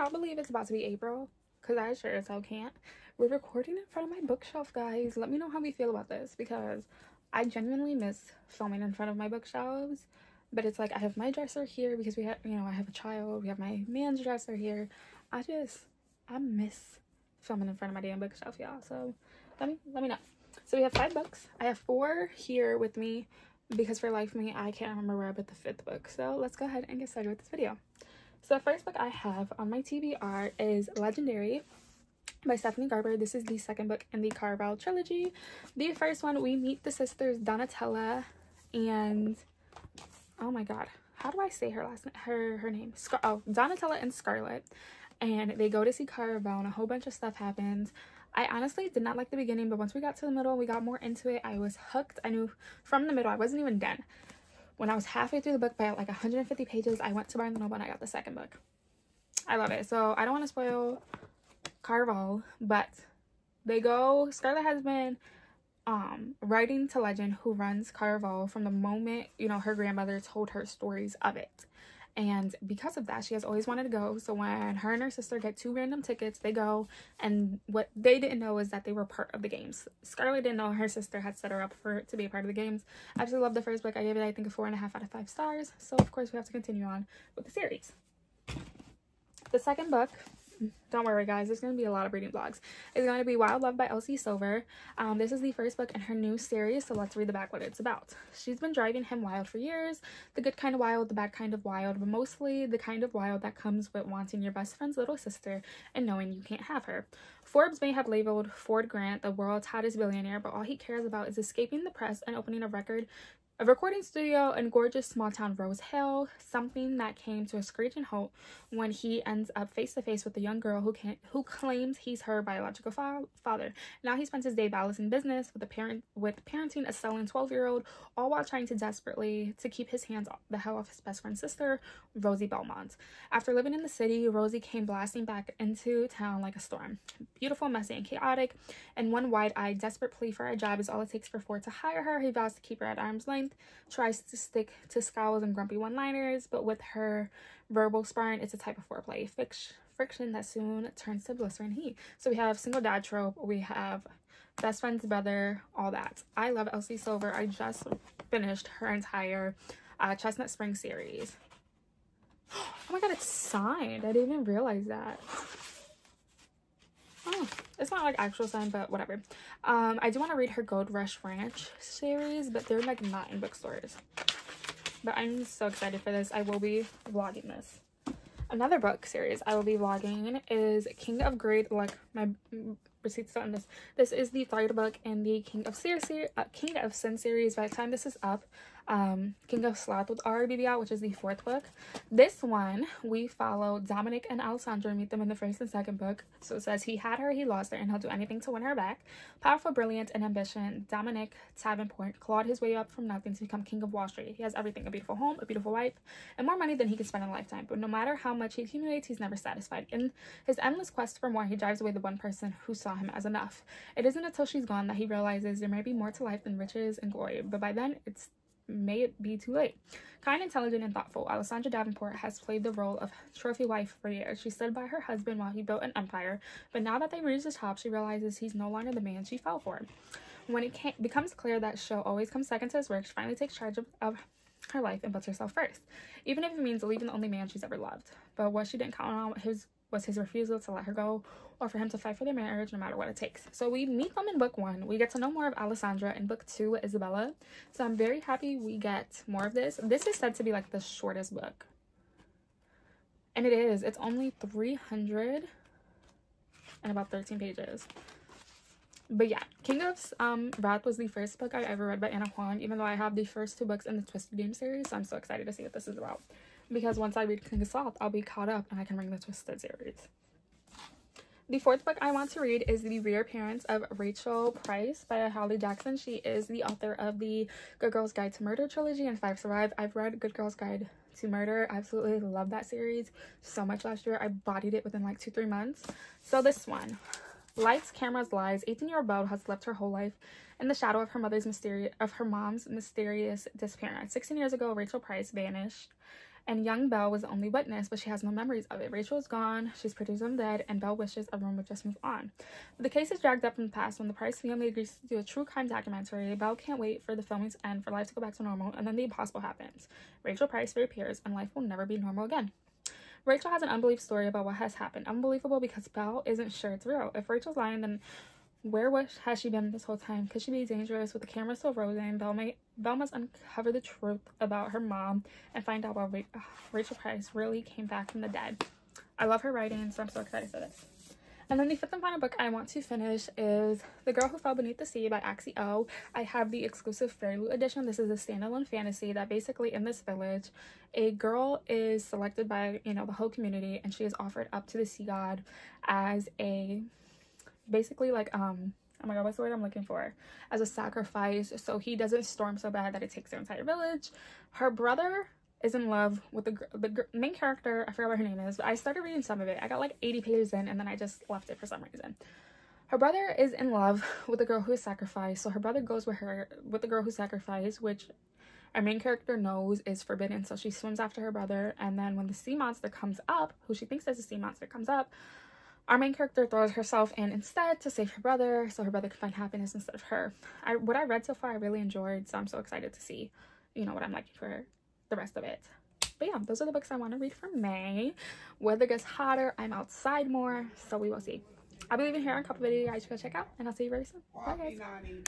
y'all believe it's about to be April? Because I sure as hell can't. We're recording in front of my bookshelf, guys. Let me know how we feel about this, because I genuinely miss filming in front of my bookshelves. But it's like, I have my dresser here because we have, you know, I have a child. We have my man's dresser here. I miss filming in front of my damn bookshelf, y'all. So let me know. So we have 5 books. I have 4 here with me because for life of me, I can't remember where I put the 5th book. So let's go ahead and get started with this video. So the first book I have on my TBR is Legendary by Stephanie Garber. This is the 2nd book in the Carvel trilogy. The first one, we meet the sisters Donatella and, oh my god, how do I say her last name? Her name? Donatella and Scarlett. And they go to see Carvel and a whole bunch of stuff happens. I honestly did not like the beginning, but once we got to the middle, we got more into it. I was hooked. I knew from the middle, I wasn't even done. When I was halfway through the book by like 150 pages, I went to Barnes & Noble and I got the 2nd book. I love it. So I don't want to spoil Carvel, but Scarlett has been writing to Legend, who runs Carvel, from the moment, you know, her grandmother told her stories of it. And because of that, she has always wanted to go. So when her and her sister get 2 random tickets, they go. And what they didn't know is that they were part of the games. Scarlett didn't know her sister had set her up to be a part of the games. I absolutely love the first book. I gave it, I think, a 4.5 out of 5 stars. So of course we have to continue on with the series. The 2nd book, don't worry guys, there's going to be a lot of reading vlogs, is going to be Wild Love by Elsie Silver. This is the 1st book in her new series, so let's read the back what it's about. She's been driving him wild for years, the good kind of wild, the bad kind of wild, but mostly the kind of wild that comes with wanting your best friend's little sister and knowing you can't have her. Forbes may have labeled Ford Grant the world's hottest billionaire, but all he cares about is escaping the press and opening a recording studio in gorgeous small town Rose Hill, something that came to a screeching halt when he ends up face to face with a young girl who claims he's her biological father. Now he spends his day balancing business with parenting a sullen 12-year-old, all while trying to desperately to keep his hands the hell off his best friend's sister, Rosie Belmont. After living in the city, Rosie came blasting back into town like a storm. Beautiful, messy, and chaotic, and one wide-eyed, desperate plea for a job is all it takes for Ford to hire her. He vows to keep her at arm's length, tries to stick to scowls and grumpy one-liners, but with her verbal sparring, it's a type of foreplay friction that soon turns to blistering heat. So we have single dad trope, we have best friend's brother, all that. I love Elsie Silver. I just finished her entire Chestnut Spring series. Oh my god, it's signed. I didn't even realize that. Oh, it's not like actual sign, but whatever. I do want to read her Gold Rush Ranch series, but they're like not in bookstores. But I'm so excited for this. I will be vlogging this. Another book series I will be vlogging is King of Great. Like, my receipts on this. This is the 3rd book in the King of Sin series. By the time this is up, King of Sloth would already be out, which is the 4th book. This one, we follow Dominic and Alessandra, meet them in the 1st and 2nd book. So it says he had her, he lost her, and he'll do anything to win her back. Powerful, brilliant, and ambition, Dominic Davenport clawed his way up from nothing to become King of Wall Street. He has everything: a beautiful home, a beautiful wife, and more money than he can spend in a lifetime. But no matter how much he accumulates, he's never satisfied. In his endless quest for more, he drives away the one person who saw him as enough. It isn't until she's gone that he realizes there may be more to life than riches and glory, but by then may it be too late. Kind, intelligent, and thoughtful, Alessandra Davenport has played the role of trophy wife for years. She stood by her husband while he built an empire, but now that they've reached the top, she realizes he's no longer the man she fell for. When it becomes clear that she'll always come second to his work, she finally takes charge of her life and puts herself first, even if it means leaving the only man she's ever loved. But what she didn't count on was his refusal to let her go, or for him to fight for their marriage no matter what it takes. So we meet them in book 1. We get to know more of Alessandra in book 2, Isabella. So I'm very happy we get more of this. This is said to be like the shortest book. And it is. It's only 300 and about 13 pages. But yeah, King of Wrath was the 1st book I ever read by Anna Huang, even though I have the first 2 books in the Twisted Game series. So I'm so excited to see what this is about, because once I read King of Sloth, I'll be caught up and I can bring the Twisted series. The 4th book I want to read is The Reappearance of Rachel Price by Holly Jackson. She is the author of the Good Girl's Guide to Murder trilogy and 5 Survive. I've read Good Girl's Guide to Murder. I absolutely love that series so much last year. I bodied it within like 2-3 months. So this one, Lights, Cameras, Lies. 18-year-old Belle has lived her whole life in the shadow of her mom's mysterious disappearance. 16 years ago, Rachel Price vanished, and young Belle was the only witness, but she has no memories of it. Rachel is gone, she's presumed dead, and Belle wishes everyone would just move on. But the case is dragged up from the past. When the Price family agrees to do a true crime documentary, Belle can't wait for the filming to end, for life to go back to normal, and then the impossible happens. Rachel Price reappears, and life will never be normal again. Rachel has an unbelievable story about what has happened. Unbelievable because Belle isn't sure it's real. If Rachel's lying, then where has she been this whole time? Could she be dangerous? With the camera still frozen, Belle must uncover the truth about her mom and find out why Rachel Price really came back from the dead. I love her writing, so I'm so excited for this. And then the fifth and final book I want to finish is The Girl Who Fell Beneath the Sea by Axie O. I have the exclusive Fairy Loot edition. This is a standalone fantasy that basically in this village, a girl is selected by, you know, the whole community, and she is offered up to the sea god as a, basically like, oh my god, what's the word I'm looking for? As a sacrifice, so he doesn't storm so bad that it takes their entire village. Her brother is in love with the main character. I forgot what her name is, but I started reading some of it. I got like 80 pages in, and then I just left it for some reason. Her brother is in love with the girl who is sacrificed, so her brother goes with the girl who sacrificed, which our main character knows is forbidden, so she swims after her brother. And then when the sea monster comes up, who she thinks is a sea monster comes up, our main character throws herself in instead to save her brother, so her brother can find happiness instead of her. What I read so far I really enjoyed, so I'm so excited to see, you know, what I'm liking for the rest of it. But yeah, those are the books I want to read for May. Weather gets hotter, I'm outside more, so we will see. I'll be leaving here on a couple videos you guys should go check out, and I'll see you very soon. Bye guys.